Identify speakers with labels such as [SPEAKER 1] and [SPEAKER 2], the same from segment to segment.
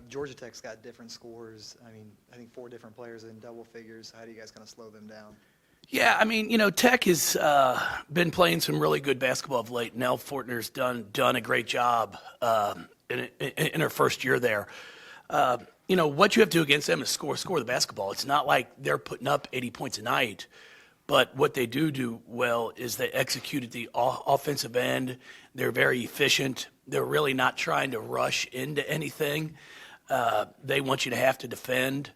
[SPEAKER 1] Georgia Tech's got different scores. I mean, I think 4 different players in double figures. How do you guys kind of slow them down?
[SPEAKER 2] Yeah, I mean, Tech has been playing some really good basketball of late. Nell Fortner's done a great job in her first year there. What you have to do against them is score the basketball. It's not like they're putting up 80 points a night, but what they do well is they execute at the offensive end. They're very efficient. They're really not trying to rush into anything. They want you to have to defend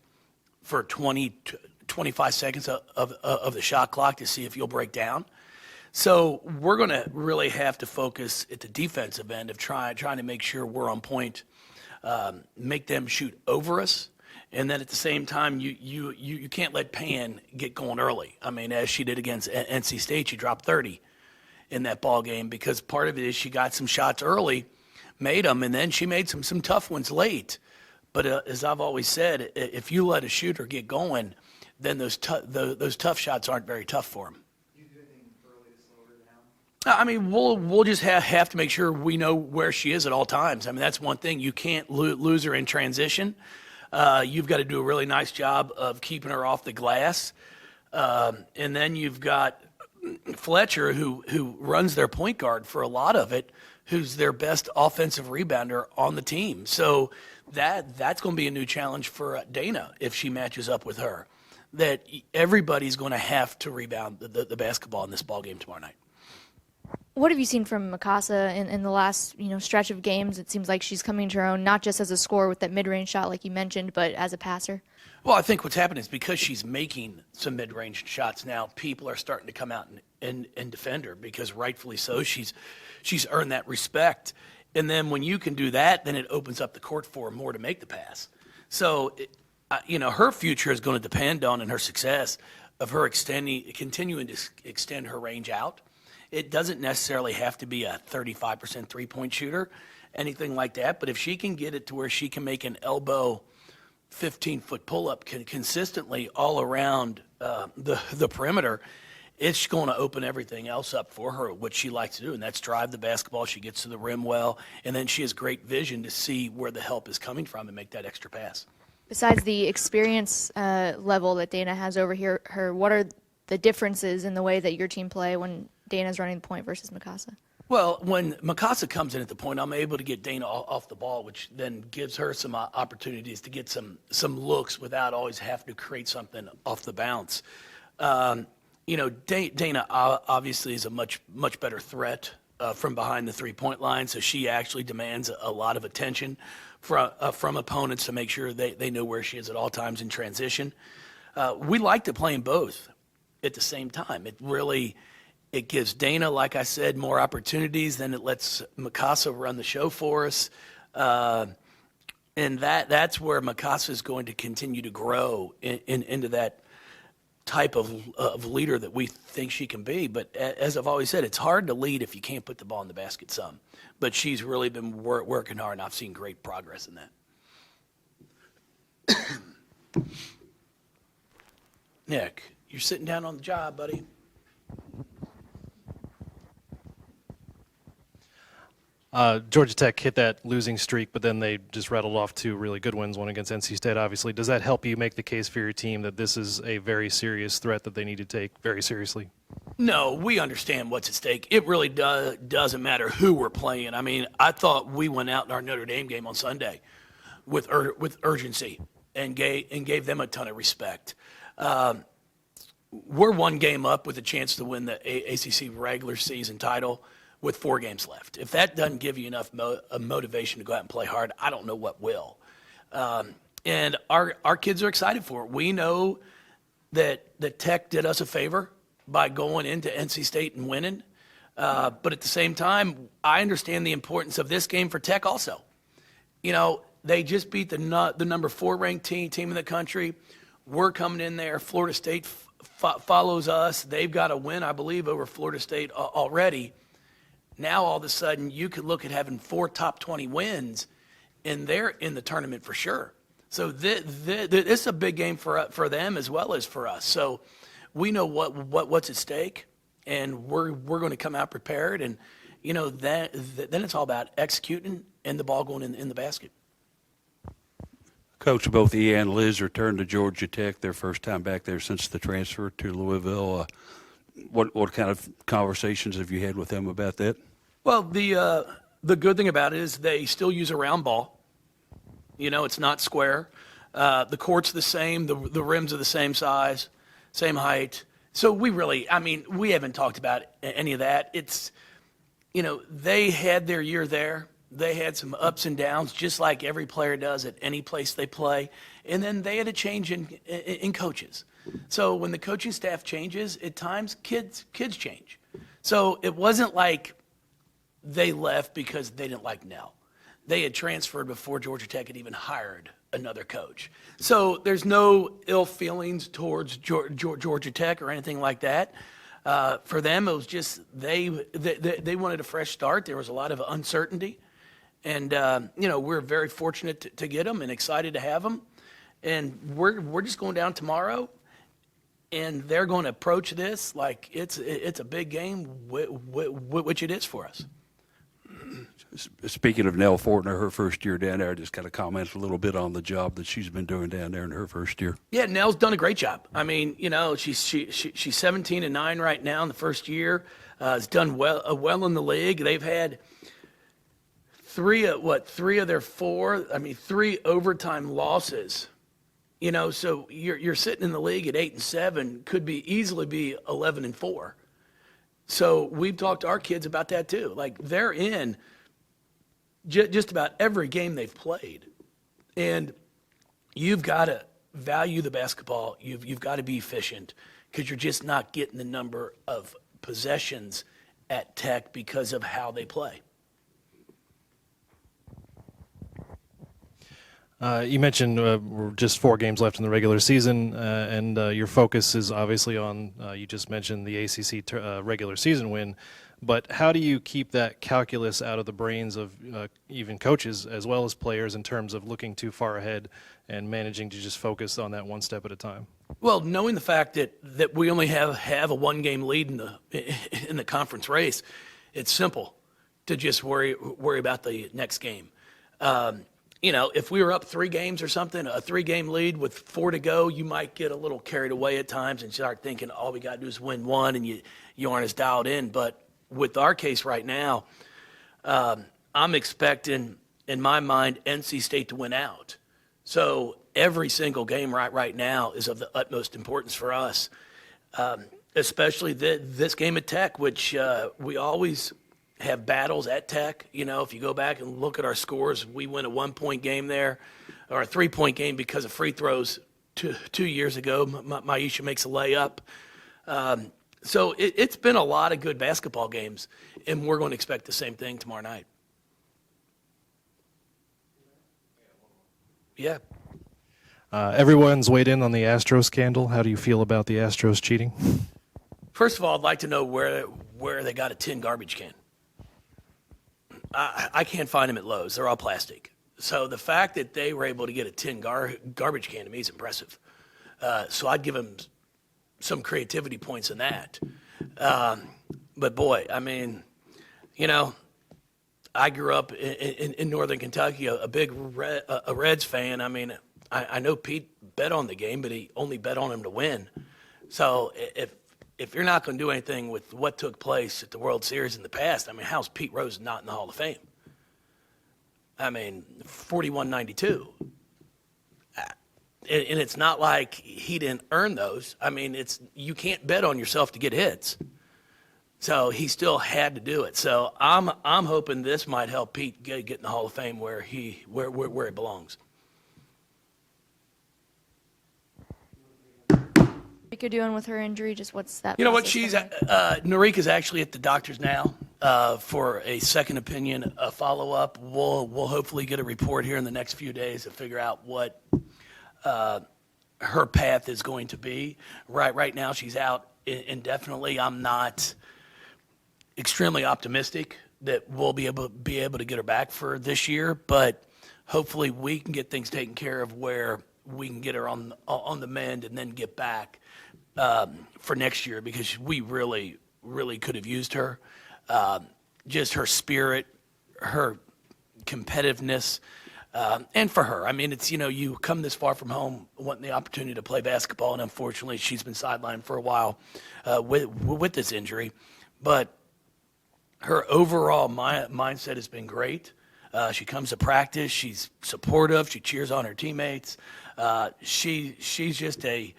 [SPEAKER 2] for 25 seconds of the shot clock to see if you'll break down. So we're going to really have to focus at the defensive end of trying to make sure we're on point, make them shoot over us, and then at the same time you can't let Pan get going early. I mean, as she did against NC State, she dropped 30 in that ball game because part of it is she got some shots early, made them, and then she made some tough ones late. But as I've always said, if you let a shooter get going, then those tough shots aren't very tough for him.
[SPEAKER 1] Do you do anything early to slow her down?
[SPEAKER 2] I mean, we'll just have to make sure we know where she is at all times. I mean, that's one thing. You can't lose her in transition. You've got to do a really nice job of keeping her off the glass. And then you've got Fletcher, who runs their point guard for a lot of it, who's their best offensive rebounder on the team. So that's going to be a new challenge for Dana if she matches up with her. That everybody's going to have to rebound the basketball in this ball game tomorrow night.
[SPEAKER 3] What have you seen from Mikasa in the last stretch of games? It seems like she's coming to her own, not just as a scorer with that mid-range shot like you mentioned, but as a passer.
[SPEAKER 2] Well, I think what's happened is because she's making some mid-range shots now, people are starting to come out and defend her because rightfully so. She's earned that respect. And then when you can do that, then it opens up the court for her more to make the pass. So, her future is going to depend on, and her success of her continuing to extend her range out. It doesn't necessarily have to be a 35% three-point shooter, anything like that. But if she can get it to where she can make an elbow 15-foot pull-up consistently all around the perimeter, it's going to open everything else up for her, what she likes to do, and that's drive the basketball. She gets to the rim well, and then she has great vision to see where the help is coming from and make that extra pass.
[SPEAKER 3] Besides the experience level that Dana has over here, what are the differences in the way that your team play when Dana's running the point versus Mikasa?
[SPEAKER 2] Well, when Mikasa comes in at the point, I'm able to get Dana off the ball, which then gives her some opportunities to get some looks without always having to create something off the bounce. Dana obviously is a much better threat from behind the three-point line, so she actually demands a lot of attention from opponents to make sure they know where she is at all times in transition. We like to play them both at the same time. It gives Dana, like I said, more opportunities. Then it lets Mikasa run the show for us. And that's where Mikasa is going to continue to grow into that type of leader that we think she can be. But as I've always said, it's hard to lead if you can't put the ball in the basket some. But she's really been working hard, and I've seen great progress in that. Nick, you're sitting down on the job, buddy.
[SPEAKER 4] Georgia Tech hit that losing streak, but then they just rattled off 2 really good wins, one against NC State, obviously. Does that help you make the case for your team that this is a very serious threat that they need to take very seriously?
[SPEAKER 2] No, we understand what's at stake. It really doesn't matter who we're playing. I mean, I thought we went out in our Notre Dame game on Sunday with urgency and gave them a ton of respect. We're 1 game up with a chance to win the ACC regular season title with 4 games left. If that doesn't give you enough motivation to go out and play hard, I don't know what will. And our kids are excited for it. We know that Tech did us a favor by going into NC State and winning. But at the same time, I understand the importance of this game for Tech also. They just beat the number 4 ranked team in the country. We're coming in there. Florida State follows us. They've got a win, I believe, over Florida State already. Now, all of a sudden, you could look at having 4 top 20 wins, and they're in the tournament for sure. So this is a big game for them as well as for us. So we know what's at stake, and we're going to come out prepared. And then it's all about executing and the ball going in the basket.
[SPEAKER 5] Coach, both E and Liz returned to Georgia Tech, their first time back there since the transfer to Louisville. What kind of conversations have you had with them about that?
[SPEAKER 2] Well, the good thing about it is they still use a round ball. You know, it's not square. The court's the same. The rims are the same size, same height. So we haven't talked about any of that. It's, you know, they had their year there. They had some ups and downs, just like every player does at any place they play. And then they had a change in coaches. So when the coaching staff changes, at times kids change. So it wasn't like they left because they didn't like Nell. They had transferred before Georgia Tech had even hired another coach. So there's no ill feelings towards Georgia Tech or anything like that. For them, it was just they wanted a fresh start. There was a lot of uncertainty. And, you know, we're very fortunate to get them and excited to have them. And we're just going down tomorrow, and they're going to approach this like it's a big game, which it is for us.
[SPEAKER 5] Speaking of Nell Fortner, her first year down there, just kind of comment a little bit on the job that she's been doing down there in her first year.
[SPEAKER 2] Yeah, Nell's done a great job. I mean, you know, she's 17-9 right now in the first year. Has done well in the league. They've had three of their four. I mean, 3 overtime losses. You know, so you're sitting in the league at 8-7, could easily be 11-4. So we've talked to our kids about that too. Like they're in just about every game they've played, and you've got to value the basketball. You've got to be efficient because you're just not getting the number of possessions at Tech because of how they play.
[SPEAKER 4] You mentioned we're just 4 games left in the regular season, and your focus is obviously on, you just mentioned the ACC regular season win, but how do you keep that calculus out of the brains of even coaches as well as players in terms of looking too far ahead and managing to just focus on that one step at a time?
[SPEAKER 2] Well, knowing the fact that we only have a 1-game lead in the conference race, it's simple to just worry about the next game. You know, if we were up 3 games or something, a 3-game lead with 4 to go, you might get a little carried away at times and start thinking all we got to do is win 1 and you aren't as dialed in. But with our case right now, I'm expecting, in my mind, NC State to win out. So every single game right now is of the utmost importance for us, especially this game at Tech, which we always have battles at Tech. You know, if you go back and look at our scores, we win a 1-point game there, or a 3-point game because of free throws 2 years ago. Maisha makes a layup. So it's been a lot of good basketball games, and we're going to expect the same thing tomorrow night. Yeah.
[SPEAKER 4] Everyone's weighed in on the Astros scandal. How do you feel about the Astros cheating?
[SPEAKER 2] First of all, I'd like to know where they got a tin garbage can. I can't find them at Lowe's. They're all plastic. So the fact that they were able to get a tin garbage can to me is impressive. So I'd give them some creativity points in that. But boy, I mean, you know, I grew up in Northern Kentucky, a big Reds fan. I mean, I know Pete bet on the game, but he only bet on him to win. So if you're not going to do anything with what took place at the World Series in the past, I mean, how's Pete Rose not in the Hall of Fame? I mean, 41-92. And it's not like he didn't earn those. I mean, you can't bet on yourself to get hits. So he still had to do it. So I'm hoping this might help Pete get in the Hall of Fame where he belongs.
[SPEAKER 3] Norika doing with her injury? Just what's that?
[SPEAKER 2] You know what?
[SPEAKER 3] process been like?
[SPEAKER 2] Norika's actually at the doctor's now for a second opinion, a follow-up. We'll hopefully get a report here in the next few days to figure out what her path is going to be. Right now, she's out indefinitely. I'm not extremely optimistic that we'll be able to get her back for this year, but hopefully we can get things taken care of where we can get her on the mend and then get back for next year, because we really could have used her. Just her spirit, her competitiveness, And for her, I mean, it's, you come this far from home wanting the opportunity to play basketball, and unfortunately she's been sidelined for a while with this injury. But her overall mindset has been great. She comes to practice. She's supportive. She cheers on her teammates. She's just a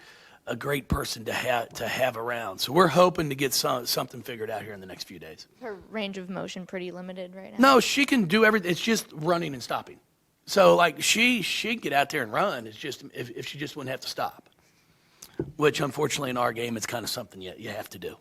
[SPEAKER 2] great person to have around. So we're hoping to get something figured out here in the next few days.
[SPEAKER 3] Her range of motion pretty limited right now.
[SPEAKER 2] No, she can do everything. It's just running and stopping. So like she can get out there and run. It's just if she just wouldn't have to stop, which unfortunately in our game it's kind of something you have to do.